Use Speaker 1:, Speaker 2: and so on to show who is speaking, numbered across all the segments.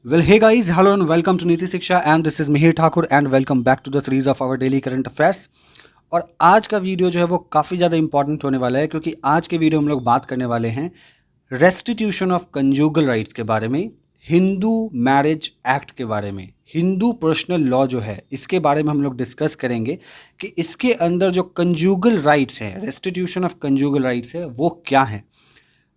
Speaker 1: Well, hey guys, hello and welcome to नीति शिक्षा and this is Mihir Thakur and welcome back to the series of our daily current affairs। और आज का video जो है वो काफ़ी ज़्यादा इंपॉर्टेंट होने वाला है क्योंकि आज के वीडियो हम लोग बात करने वाले हैं रेस्टिट्यूशन ऑफ कंजुगल राइट्स के बारे में, हिंदू मैरिज एक्ट के बारे में, हिंदू पर्सनल लॉ जो है इसके बारे में हम लोग डिस्कस करेंगे कि इसके अंदर जो कंजुगल राइट्स हैं, रेस्टिट्यूशन ऑफ कंजुगल राइट्स है वो क्या है।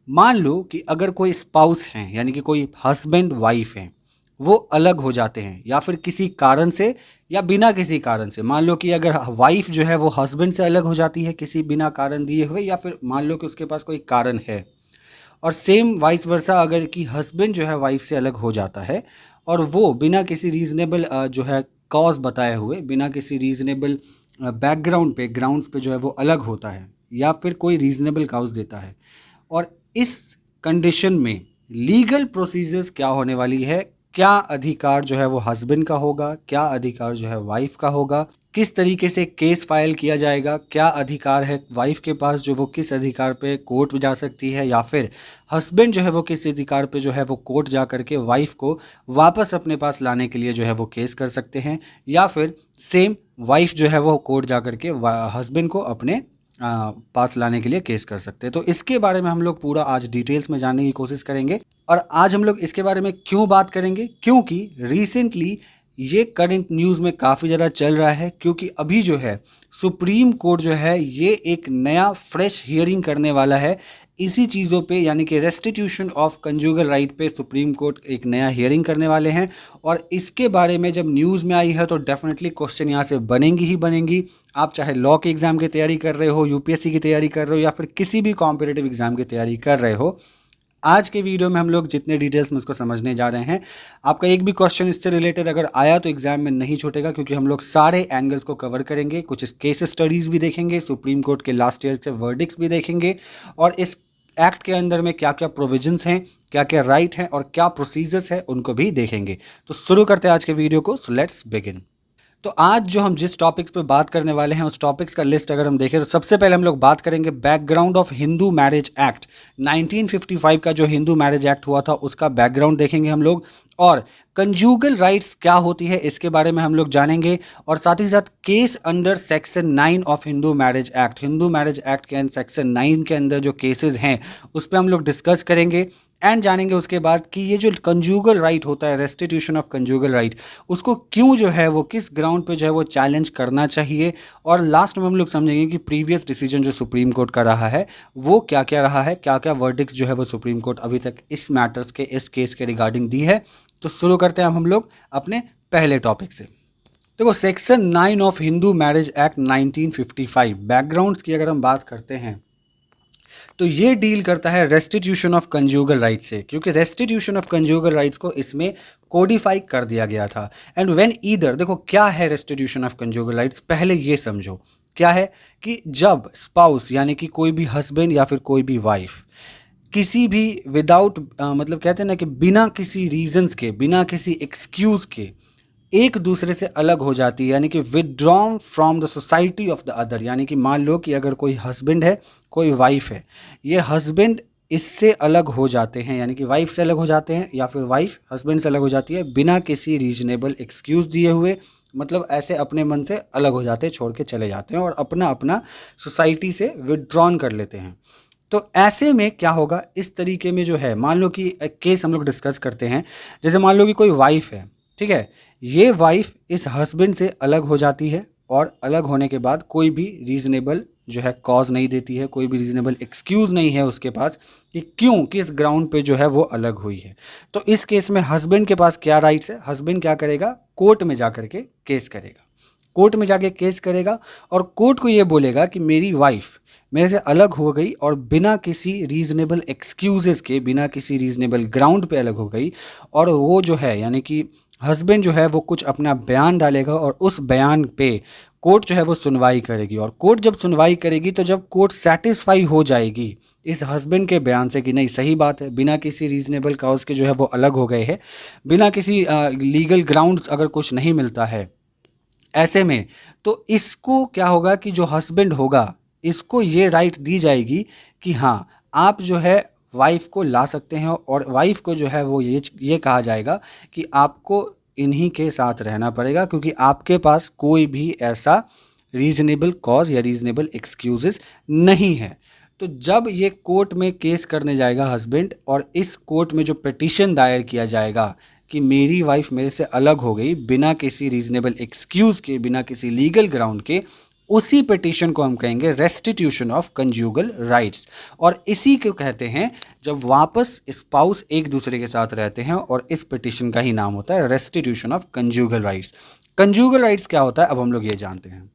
Speaker 1: मान लो कि अगर कोई स्पाउस हैं यानी कि कोई हस्बैंड वाइफ हैं, वो अलग हो जाते हैं या फिर किसी कारण से या बिना किसी कारण से। मान लो कि अगर वाइफ जो है वो हस्बैंड से अलग हो जाती है किसी बिना कारण दिए हुए, या फिर मान लो कि उसके पास कोई कारण है, और सेम वाइस वर्सा अगर कि हस्बैंड जो है वाइफ से अलग हो जाता है और वो बिना किसी रीज़नेबल जो है कॉज बताए हुए, बिना किसी रीज़नेबल बैकग्राउंड पे ग्राउंड्स पे जो है वो अलग होता है या फिर कोई रीज़नेबल कॉज देता है, और इस कंडीशन में लीगल प्रोसीजर्स क्या होने वाली है, क्या अधिकार जो है वो हस्बैंड का होगा, क्या अधिकार जो है वाइफ का होगा, किस तरीके से केस फाइल किया जाएगा, क्या अधिकार है वाइफ के पास जो वो किस अधिकार पे कोर्ट में जा सकती है, या फिर हस्बैंड जो है वो किस अधिकार पे जो है वो कोर्ट जा करके वाइफ को वापस अपने पास लाने के लिए जो है वो केस कर सकते हैं, या फिर सेम वाइफ जो है वो कोर्ट जा करके हस्बैंड को अपने पास लाने के लिए केस कर सकते हैं। तो इसके बारे में हम लोग पूरा आज डिटेल्स में जानने की कोशिश करेंगे। और आज हम लोग इसके बारे में क्यों बात करेंगे, क्योंकि रिसेंटली ये करंट न्यूज़ में काफ़ी ज़्यादा चल रहा है, क्योंकि अभी जो है सुप्रीम कोर्ट जो है ये एक नया फ्रेश हियरिंग करने वाला है इसी चीज़ों पे, यानी कि रेस्टिट्यूशन ऑफ कंजुगल राइट पे सुप्रीम कोर्ट एक नया हियरिंग करने वाले हैं। और इसके बारे में जब न्यूज़ में आई है तो डेफिनेटली क्वेश्चन यहाँ से बनेंगी ही बनेंगी। आप चाहे लॉ के एग्ज़ाम की तैयारी कर रहे हो, यूपीएससी की तैयारी कर रहे हो, या फिर किसी भी कॉम्पिटिटिव एग्ज़ाम की तैयारी कर रहे हो, आज के वीडियो में हम लोग जितने डिटेल्स में उसको समझने जा रहे हैं, आपका एक भी क्वेश्चन इससे रिलेटेड अगर आया तो एग्जाम में नहीं छूटेगा, क्योंकि हम लोग सारे एंगल्स को कवर करेंगे। कुछ केस स्टडीज़ भी देखेंगे, सुप्रीम कोर्ट के लास्ट ईयर के वर्डिक्ट्स भी देखेंगे, और इस एक्ट के अंदर में क्या क्या प्रोविजंस हैं, क्या क्या राइट हैं और क्या प्रोसीजर्स हैं उनको भी देखेंगे। तो शुरू करते हैं आज के वीडियो को। So let's begin. तो आज जो हम जिस टॉपिक्स पे बात करने वाले हैं उस टॉपिक्स का लिस्ट अगर हम देखें तो सबसे पहले हम लोग बात करेंगे background of Hindu marriage act 1955 का जो हिंदू मैरिज एक्ट हुआ था उसका बैकग्राउंड देखेंगे हम लोग, और कंजुगल राइट्स क्या होती है इसके बारे में हम लोग जानेंगे, और साथ ही साथ case under section 9 of Hindu marriage act, Hindu marriage act के सेक्शन 9 के अंदर जो केसेस हैं उस पर हम लोग डिस्कस करेंगे एंड जानेंगे उसके बाद कि ये जो कंजुगल राइट होता है, रेस्टिट्यूशन ऑफ कंजुगल राइट, उसको क्यों जो है वो किस ग्राउंड पे जो है वो चैलेंज करना चाहिए, और लास्ट में हम लोग समझेंगे कि प्रीवियस डिसीजन जो सुप्रीम कोर्ट का रहा है वो क्या क्या रहा है, क्या क्या वर्डिक्ट्स जो है वो सुप्रीम कोर्ट अभी तक इस मैटर्स के, इस केस के रिगार्डिंग दी है। तो शुरू करते हैं हम लोग अपने पहले टॉपिक से। देखो, section 9 of Hindu marriage act 1955 backgrounds की अगर हम बात करते हैं तो ये डील करता है रेस्टिट्यूशन ऑफ कंजुगल राइट से, क्योंकि रेस्टिट्यूशन ऑफ कंजुगल राइट्स को इसमें कोडिफाई कर दिया गया था। एंड व्हेन ईदर, देखो क्या है रेस्टिट्यूशन ऑफ कंजुगल राइट्स, पहले ये समझो क्या है कि जब स्पाउस यानी कि कोई भी हस्बैंड या फिर कोई भी वाइफ किसी भी विदाउट मतलब कहते हैं ना कि बिना किसी रीजंस के, बिना किसी एक्सक्यूज़ के एक दूसरे से अलग हो जाती है, यानी कि withdrawn from the society of the other. यानी कि मान लो कि अगर कोई हस्बैंड है, कोई वाइफ है, ये हस्बैंड इससे अलग हो जाते हैं, यानी कि वाइफ से अलग हो जाते हैं या फिर वाइफ हस्बैंड से अलग हो जाती है बिना किसी रीजनेबल एक्सक्यूज़ दिए हुए, मतलब ऐसे अपने मन से अलग हो जाते हैं, छोड़ के चले जाते हैं और अपना अपना सोसाइटी से विदड्रॉन कर लेते हैं। तो ऐसे में क्या होगा, इस तरीके में जो है, मान लो कि एक केस हम लोग डिस्कस करते हैं। जैसे मान लो कि कोई वाइफ है, ठीक है, ये वाइफ इस हस्बैंड से अलग हो जाती है और अलग होने के बाद कोई भी रीज़नेबल जो है कॉज नहीं देती है, कोई भी रीज़नेबल एक्सक्यूज़ नहीं है उसके पास कि क्यों, किस ग्राउंड पे जो है वो अलग हुई है। तो इस केस में हस्बैंड के पास क्या राइट्स है, हस्बैंड क्या करेगा, कोर्ट में जा करके केस करेगा, कोर्ट में जाके केस करेगा और कोर्ट को ये बोलेगा कि मेरी वाइफ मेरे से अलग हो गई और बिना किसी रीज़नेबल एक्सक्यूज़ेस के, बिना किसी रीज़नेबल ग्राउंड पे अलग हो गई, और वो जो है यानी कि हस्बैंड जो है वो कुछ अपना बयान डालेगा और उस बयान पे कोर्ट जो है वो सुनवाई करेगी, और कोर्ट जब सुनवाई करेगी तो जब कोर्ट सेटिस्फाई हो जाएगी इस हस्बैंड के बयान से कि नहीं सही बात है, बिना किसी रीज़नेबल कॉज के जो है वो अलग हो गए हैं, बिना किसी लीगल ग्राउंड्स अगर कुछ नहीं मिलता है, ऐसे में तो इसको क्या होगा कि जो हस्बैंड होगा इसको ये राइट दी जाएगी कि हाँ, आप जो है वाइफ को ला सकते हैं और वाइफ को जो है वो ये कहा जाएगा कि आपको इन्हीं के साथ रहना पड़ेगा क्योंकि आपके पास कोई भी ऐसा रीजनेबल कॉज या रीजनेबल एक्सक्यूजेस नहीं है। तो जब ये कोर्ट में केस करने जाएगा हस्बैंड और इस कोर्ट में जो पिटीशन दायर किया जाएगा कि मेरी वाइफ मेरे से अलग हो गई बिना किसी रीजनेबल एक्सक्यूज़ के, बिना किसी लीगल ग्राउंड के, उसी पिटीशन को हम कहेंगे रेस्टिट्यूशन ऑफ कंज्यूगल राइट्स। और इसी को कहते हैं जब वापस स्पाउस एक दूसरे के साथ रहते हैं, और इस पिटीशन का ही नाम होता है रेस्टिट्यूशन ऑफ कंज्यूगल राइट्स। कंज्यूगल राइट्स क्या होता है अब हम लोग ये जानते हैं।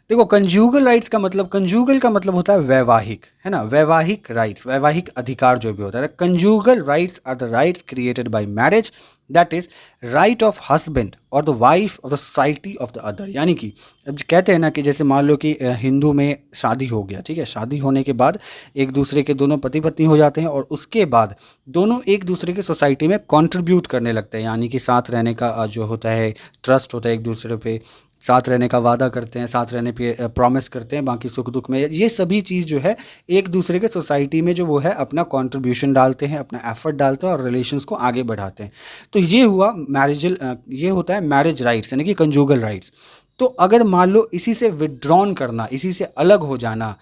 Speaker 1: देखो कंज्यूगल राइट्स का मतलब, कंज्यूगल का मतलब होता है वैवाहिक, है ना, वैवाहिक राइट्स, वैवाहिक अधिकार जो भी होता है। Conjugal rights are the rights created by marriage, that is right of husband और the wife of the society of the other. यानी कि अब कहते हैं ना कि जैसे मान लो कि हिंदू में शादी हो गया, ठीक है, शादी होने के बाद एक दूसरे के दोनों पति पत्नी हो जाते हैं और उसके बाद दोनों एक दूसरे की सोसाइटी में कंट्रीब्यूट करने लगते हैं, यानी कि साथ रहने का जो होता है ट्रस्ट होता है, एक दूसरे पे साथ रहने का वादा करते हैं, साथ रहने पे प्रॉमिस करते हैं, बाकी सुख दुख में ये सभी चीज़ जो है एक दूसरे के सोसाइटी में जो वो है अपना कंट्रीब्यूशन डालते हैं, अपना एफर्ट डालते हैं और रिलेशंस को आगे बढ़ाते हैं। तो ये हुआ मैरिजल, ये होता है मैरिज राइट्स यानी कि कंजुगल राइट्स। तो अगर मान लो इसी से विड्रॉन करना, इसी से अलग हो जाना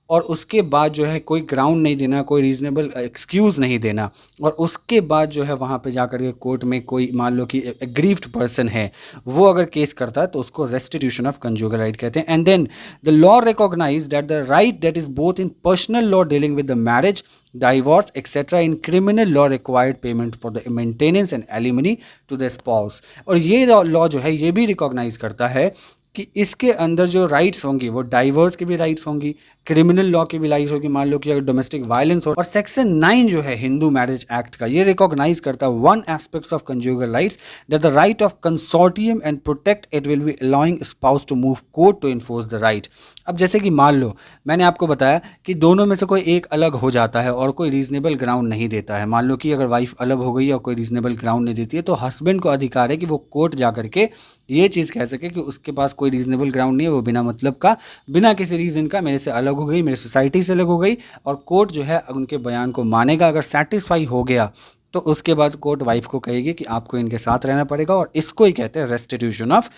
Speaker 1: और उसके बाद जो है कोई ग्राउंड नहीं देना, कोई रीज़नेबल एक्सक्यूज़ नहीं देना, और उसके बाद जो है वहाँ पे जाकर के कोर्ट में कोई मान लो कि एग्रीव्ड पर्सन है वो अगर केस करता है तो उसको रेस्टिट्यूशन ऑफ कंजुगल राइट कहते हैं। And then the law recognize that the right that is both in personal law dealing with the marriage, divorce etcetera, in criminal law required payment for the maintenance and alimony to the spouse. और ये law जो है ये भी recognise करता है कि इसके अंदर जो राइट्स होंगी वो डाइवर्स की भी राइट्स होंगी, क्रिमिनल लॉ की भी राइट्स होगी, मान लो कि अगर डोमेस्टिक वायलेंस हो। और सेक्शन 9 जो है हिंदू मैरिज एक्ट का ये रिकॉग्नाइज करता है one aspects of conjugal rights, that the right of consortium and protect it will be allowing spouse to move court to enforce the right. अब जैसे कि मान लो मैंने आपको बताया कि दोनों में से कोई एक अलग हो जाता है और कोई रीजनेबल ग्राउंड नहीं देता है, मान लो कि अगर वाइफ अलग हो गई और कोई रीजनेबल ग्राउंड नहीं देती है, तो हस्बैंड को अधिकार है कि वो कोर्ट जा करके ये चीज़ कह सके कि उसके पास कोई रीजनेबल ग्राउंड नहीं है, वो बिना मतलब का, बिना किसी रीज़न का मेरे से अलग हो गई, मेरे सोसाइटी से अलग हो गई, और कोर्ट जो है उनके बयान को मानेगा। अगर सेटिस्फाई हो गया तो उसके बाद कोर्ट वाइफ को कहेगी कि आपको इनके साथ रहना पड़ेगा, और इसको ही कहते हैं रेस्टिट्यूशन ऑफ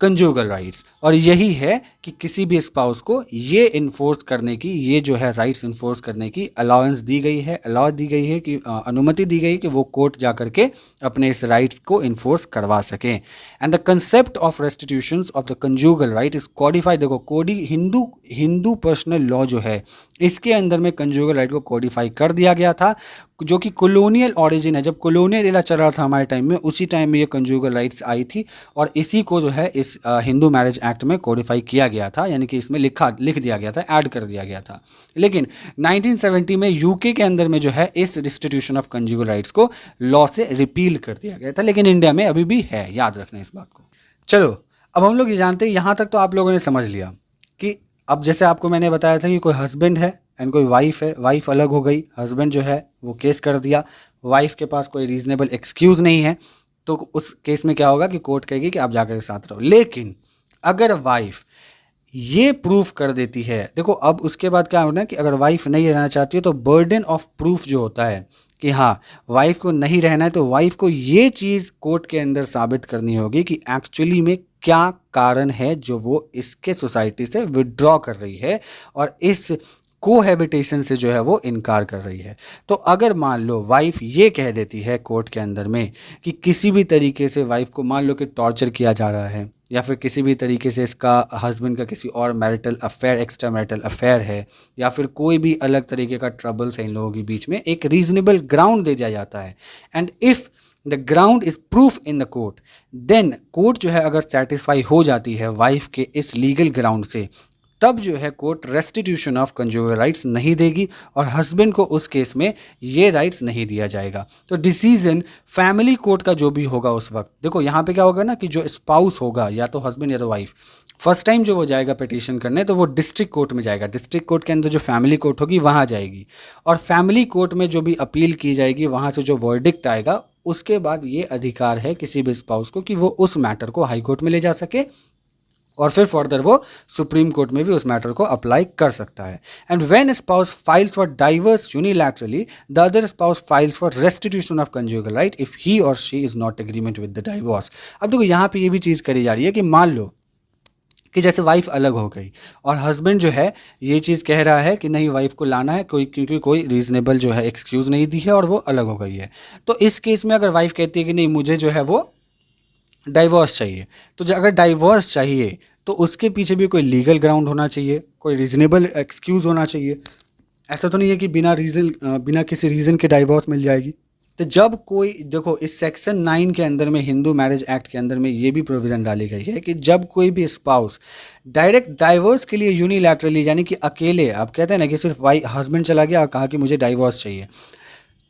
Speaker 1: कंजुगल राइट्स। और यही है कि किसी भी स्पाउस को ये इन्फोर्स करने की, ये जो है राइट्स इन्फोर्स करने की अलाउंस दी गई है, अलाउ दी गई है कि अनुमति दी गई कि वो कोर्ट जा करके अपने इस राइट्स को इन्फोर्स करवा सकें। And the concept of restitutions of the conjugal right is codified. देखो कोडी हिंदू पर्सनल लॉ जो है इसके अंदर में कंजुगल राइट को कोडिफाई कर दिया गया था, जो कि कॉलोनियल ऑरिजिन है। जब कॉलोनियल एरा चल रहा था हमारे टाइम में, उसी टाइम में ये कंजुगल राइट्स आई थी और इसी को जो है इस हिंदू मैरिज एक्ट में कोडिफाई किया गया था, यानी कि इसमें लिख दिया गया था, ऐड कर दिया गया था। लेकिन 1970 में यूके के अंदर में जो है इस रिस्टिट्यूशन ऑफ कंजुगल राइट्स को लॉ से रिपील कर दिया गया था, लेकिन इंडिया में अभी भी है, याद रखना इस बात को। चलो अब हम लोग ये जानते हैं, यहाँ तक तो आप लोगों ने समझ लिया कि अब जैसे आपको मैंने बताया था कि कोई हस्बैंड है एंड कोई वाइफ है, वाइफ अलग हो गई, हस्बैंड जो है वो केस कर दिया, वाइफ के पास कोई रीजनेबल एक्सक्यूज़ नहीं है, तो उस केस में क्या होगा कि कोर्ट कहेगी कि आप जाकर के साथ रहो। लेकिन अगर वाइफ ये प्रूफ कर देती है, देखो अब उसके बाद क्या होना है कि अगर वाइफ नहीं रहना चाहती है तो बर्डन ऑफ प्रूफ जो होता है कि हाँ वाइफ को नहीं रहना है, तो वाइफ को ये चीज़ कोर्ट के अंदर साबित करनी होगी कि एक्चुअली में क्या कारण है जो वो इसके सोसाइटी से विड्रॉ कर रही है और इस कोहैबिटेशन से जो है वो इनकार कर रही है। तो अगर मान लो वाइफ ये कह देती है कोर्ट के अंदर में कि किसी भी तरीके से वाइफ को मान लो कि टॉर्चर किया जा रहा है, या फिर किसी भी तरीके से इसका हस्बैंड का किसी और marital affair, extra marital affair है, या फिर कोई भी अलग तरीके का ट्रबल्स है इन लोगों के बीच में, एक रीजनेबल ग्राउंड दे दिया जाता है। And if the ground is proof in the court, then court जो है अगर सेटिस्फाई हो जाती है वाइफ के इस लीगल ग्राउंड से, तब जो है court restitution of conjugal rights नहीं देगी और हस्बैंड को उस केस में ये राइट्स नहीं दिया जाएगा। तो डिसीजन फैमिली कोर्ट का जो भी होगा उस वक्त, देखो यहाँ पे क्या होगा ना कि जो स्पाउस होगा, या तो हस्बैंड या तो वाइफ, फर्स्ट टाइम जो वो जाएगा पिटीशन करने तो वो डिस्ट्रिक्ट कोर्ट में जाएगा, डिस्ट्रिक्ट कोर्ट के अंदर जो फैमिली कोर्ट होगी वहाँ जाएगी, और फैमिली कोर्ट में जो भी अपील की जाएगी वहाँ से जो वर्डिक्ट आएगा, उसके बाद ये अधिकार है किसी भी स्पाउस को कि वो उस मैटर को हाई कोर्ट में ले जा सके और फिर फर्दर वो सुप्रीम कोर्ट में भी उस मैटर को अप्लाई कर सकता है। And when spouse files for divorce unilaterally, the other spouse files for restitution of conjugal right if he और she is not agreement with the divorce. अब देखो यहाँ पे ये भी चीज़ करी जा रही है कि मान लो कि जैसे वाइफ अलग हो गई और हस्बैंड जो है ये चीज़ कह रहा है कि नहीं वाइफ को लाना है कोई, क्योंकि कोई रीजनेबल जो है एक्सक्यूज़ नहीं दी है और वो अलग हो गई है। तो इस केस में अगर वाइफ कहती है कि नहीं मुझे जो है वो डाइवोर्स चाहिए, तो अगर डाइवोर्स चाहिए तो उसके पीछे भी कोई लीगल ग्राउंड होना चाहिए, कोई रीजनेबल एक्सक्यूज़ होना चाहिए। ऐसा तो नहीं है कि बिना किसी रीज़न के डाइवोर्स मिल जाएगी। तो जब कोई देखो इस सेक्शन 9 के अंदर में हिंदू मैरिज एक्ट के अंदर में ये भी प्रोविज़न डाली गई है कि जब कोई भी स्पाउस डायरेक्ट डाइवोर्स के लिए यूनिलैटरली यानी कि अकेले, आप कहते हैं ना कि सिर्फ वाइफ हस्बैंड चला गया और कहा कि मुझे डाइवोर्स चाहिए,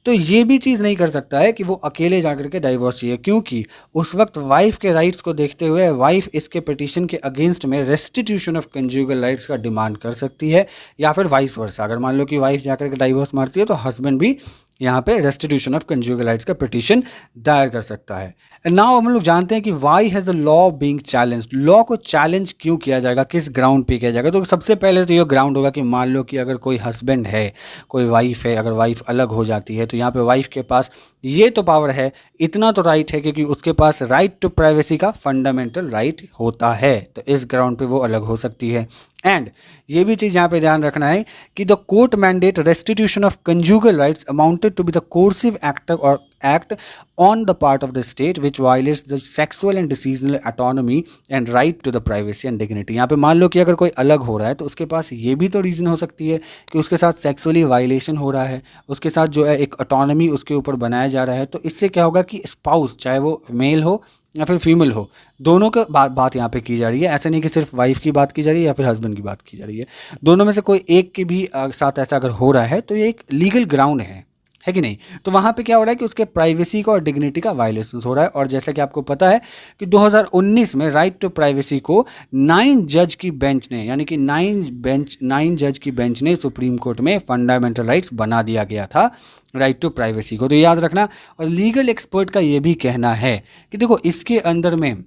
Speaker 1: तो ये भी चीज़ नहीं कर सकता है कि वो अकेले जाकर के डाइवोर्स चाहिए, क्योंकि उस वक्त वाइफ के राइट्स को देखते हुए वाइफ इसके पिटीशन के अगेंस्ट में रेस्टिट्यूशन ऑफ कंज्यूगल राइट्स का डिमांड कर सकती है, या फिर वाइस वर्सा। अगर मान लो कि वाइफ जाकर के डाइवोर्स मारती है तो हस्बैंड भी यहाँ पे रेस्टिट्यूशन ऑफ कंज्यूगल राइट्स का पिटीशन दायर कर सकता है। एंड नाउ हम लोग जानते हैं कि why has the law being challenged, law को चैलेंज क्यों किया जाएगा, किस ग्राउंड पे किया जाएगा। तो सबसे पहले तो ये ग्राउंड होगा कि मान लो कि अगर कोई हस्बैंड है, कोई वाइफ है, अगर वाइफ अलग हो जाती है तो यहाँ पे वाइफ के पास ये तो पावर है, इतना तो राइट है क्योंकि उसके पास राइट टू प्राइवेसी का फंडामेंटल राइट होता है, तो इस ग्राउंड पे वो अलग हो सकती है। एंड ये भी चीज़ यहाँ पे ध्यान रखना है कि the court mandate restitution of conjugal rights amounted to be the coercive act और act on the part of the state which violates the sexual and decisional autonomy and right to the privacy and dignity. यहाँ पे मान लो कि अगर कोई अलग हो रहा है तो उसके पास ये भी तो रीज़न हो सकती है कि उसके साथ सेक्सुअली वायलेशन हो रहा है, उसके साथ जो है एक ऑटोनॉमी उसके ऊपर बनाया जा रहा है। तो इससे क्या होगा कि स्पाउस चाहे वो मेल हो या फिर फीमेल हो, दोनों का बात यहाँ पे की जा रही है। ऐसा नहीं कि सिर्फ वाइफ की बात की जा रही है या फिर हस्बैंड की बात की जा रही है, दोनों में से कोई एक के भी साथ ऐसा अगर हो रहा है तो ये एक लीगल ग्राउंड है कि नहीं। तो वहाँ पे क्या हो रहा है कि उसके प्राइवेसी का और डिग्निटी का वायलेशन हो रहा है। और जैसा कि आपको पता है कि 2019 में राइट टू प्राइवेसी को 9 जज की बेंच ने, यानी कि 9 जज की बेंच ने सुप्रीम कोर्ट में फंडामेंटल राइट्स बना दिया गया था राइट टू प्राइवेसी को, तो याद रखना। और लीगल एक्सपर्ट का ये भी कहना है कि देखो इसके अंदर में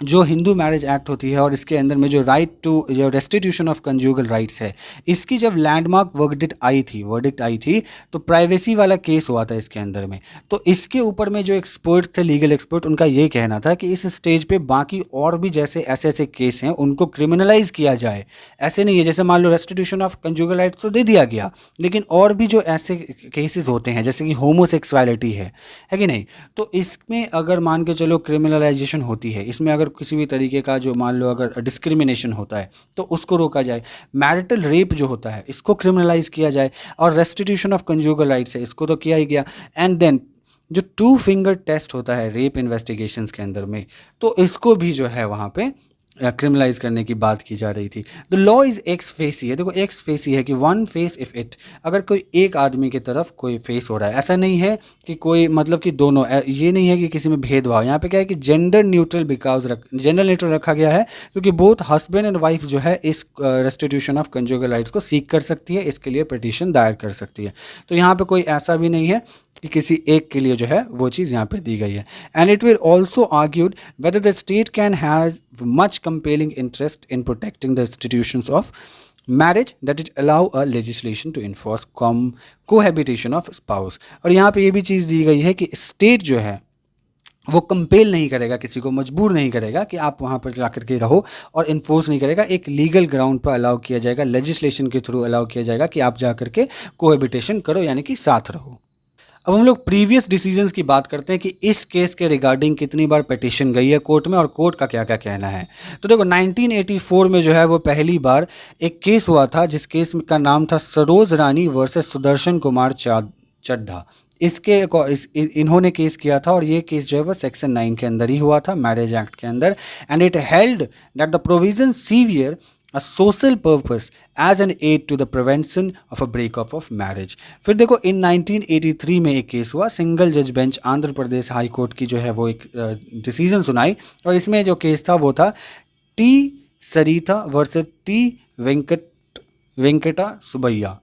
Speaker 1: जो हिंदू मैरिज एक्ट होती है और इसके अंदर में जो राइट टू जो रेस्टिट्यूशन ऑफ कंजुगल राइट्स है, इसकी जब लैंडमार्क वर्डिक्ट आई थी तो प्राइवेसी वाला केस हुआ था इसके अंदर में। तो इसके ऊपर में जो एक्सपर्ट थे, लीगल एक्सपर्ट, उनका ये कहना था कि इस स्टेज पे बाकी और भी जैसे ऐसे केस हैं उनको क्रिमिनलाइज किया जाए। ऐसे नहीं है जैसे मान लो रेस्टिट्यूशन ऑफ कंजुगल राइट्स तो दे दिया गया, लेकिन और भी जो ऐसे केसेस होते हैं जैसे कि होमोसेक्सुअलिटी है कि नहीं, तो इसमें अगर मान के चलो क्रिमिनलाइजेशन होती है, इसमें अगर किसी भी तरीके का जो मान लो अगर डिस्क्रिमिनेशन होता है तो उसको रोका जाए, मैरिटल रेप जो होता है इसको क्रिमिनलाइज किया जाए, और रेस्टिट्यूशन ऑफ कंजुगल राइट्स है इसको तो किया ही गया। एंड देन जो 2 फिंगर टेस्ट होता है रेप इन्वेस्टिगेशंस के अंदर में, तो इसको भी जो है वहाँ पे क्रिमिनलाइज करने की बात की जा रही थी। The law is x facie है, देखो एक्स फेसी है कि वन फेस इफ इट, अगर कोई एक आदमी की तरफ कोई फेस हो रहा है, ऐसा नहीं है कि कोई मतलब कि दोनों, ये नहीं है कि किसी में भेदभाव। यहाँ पे क्या है कि जेंडर न्यूट्रल जेंडर न्यूट्रल रखा गया है क्योंकि बोथ हस्बैंड एंड वाइफ जो है इस रेस्टिट्यूशन ऑफ कंजुगल राइट्स को सीख कर सकती है, इसके लिए पिटीशन दायर कर सकती है। तो यहाँ पे कोई ऐसा भी नहीं है कि किसी एक के लिए जो है वो चीज़ यहाँ पे दी गई है। And it will also argued whether the state can have much compelling interest in protecting the institutions of marriage that it allow a legislation to enforce cohabitation of spouse. और यहाँ पे ये भी चीज़ दी गई है कि स्टेट जो है वो कंपेल नहीं करेगा, किसी को मजबूर नहीं करेगा कि आप वहाँ पर जाकर के रहो, और इन्फोर्स नहीं करेगा, एक लीगल ग्राउंड पर अलाउ किया जाएगा, लेजिस्लेशन के थ्रू अलाउ किया जाएगा कि आप जाकर के कोहैबिटेशन करो, यानी कि साथ रहो। अब हम लोग प्रीवियस डिसीजंस की बात करते हैं कि इस केस के रिगार्डिंग कितनी बार पिटीशन गई है कोर्ट में और कोर्ट का क्या क्या कहना है। तो देखो 1984 में जो है वो पहली बार एक केस हुआ था जिस केस का नाम था सरोज रानी वर्सेस सुदर्शन कुमार चड्ढा। इन्होंने केस किया था और ये केस जो है वो सेक्शन 9 के अंदर ही हुआ था, मैरिज एक्ट के अंदर। And it held that the provision severe a social purpose as an aid to the prevention of a breakup of marriage। फिर देखो इन 1983 में एक केस हुआ, सिंगल जज bench Andhra Pradesh high court की जो है वो एक डिसीजन सुनाई, और इसमें जो केस था वो था T Sarita versus T Venkata Subbaiah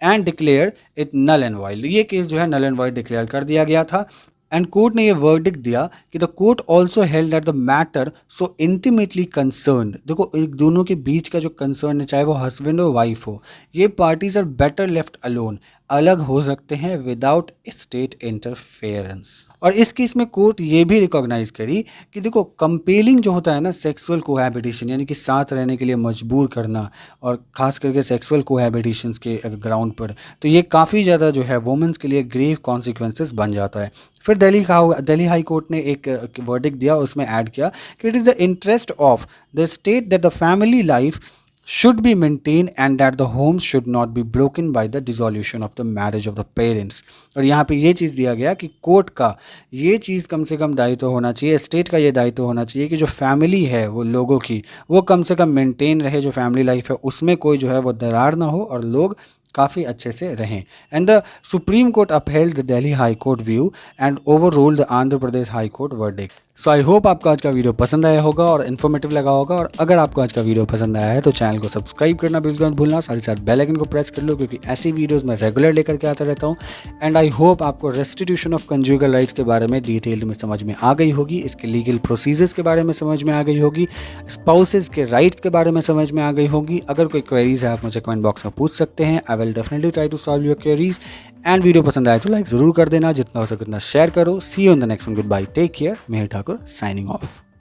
Speaker 1: and declare it null and void. ये केस जो है नल एंड वाइड डिक्लेयर कर दिया गया था। एंड कोर्ट ने ये वर्डिक्ट दिया कि the court also held that the matter so intimately concerned, देखो एक दोनों के बीच का जो कंसर्न है, चाहे वो हस्बैंड और वाइफ हो, ये parties are better left alone, अलग हो सकते हैं विदाउट स्टेट इंटरफेरेंस। और इस केस में कोर्ट ये भी रिकॉग्नाइज करी कि देखो कंपेलिंग जो होता है ना सेक्सुअल कोहैबिटेशन, यानी कि साथ रहने के लिए मजबूर करना, और ख़ास करके सेक्सुअल कोहैबिटेशंस के ग्राउंड पर, तो ये काफ़ी ज़्यादा जो है वुमेंस के लिए ग्रेव कॉन्सिक्वेंसेस बन जाता है। फिर दिल्ली हाई कोर्ट ने एक वर्डिक्ट दिया, उसमें ऐड किया कि it is the interest of the state that the family life should be maintained and that the homes should not be broken by the dissolution of the marriage of the parents। और यहाँ पे ये चीज़ दिया गया कि court का ये चीज़ कम से कम दायित्व होना चाहिए, स्टेट का ये दायित्व होना चाहिए कि जो फैमिली है वो लोगों की, वो कम से कम मेंटेन रहे, जो फैमिली लाइफ है उसमें कोई जो है वो दरार ना हो और लोग काफ़ी अच्छे से रहें। And the supreme court upheld the Delhi high court view and over ruled the Andhra Pradesh high court verdict. So I hope आपको आज का वीडियो पसंद आया होगा और इन्फॉर्मेटिव लगा होगा, और अगर आपको आज का वीडियो पसंद आया है तो चैनल को सब्सक्राइब करना बिल्कुल मत भूलना, साथ ही साथ बेल आइकन को प्रेस कर लो क्योंकि ऐसी वीडियोस मैं रेगुलर लेकर के आता रहता हूँ। एंड आई होप आपको रेस्टिट्यूशन ऑफ कंज्यूगल राइट्स के बारे में डिटेल में समझ में आ गई होगी, इसके लीगल प्रोसीजर्स के बारे में समझ में आ गई होगी, स्पाउसेस के राइट्स के बारे में समझ में आ गई होगी। अगर कोई क्वेरीज है आप मुझे कमेंट बॉक्स में पूछ सकते हैं, I will definitely try to solve your queries. And video पसंद आए तो लाइक ज़रूर कर देना, जितना हो सके उतना शेयर करो। See you in the next one, goodbye, take care, Mihir Thakur signing of.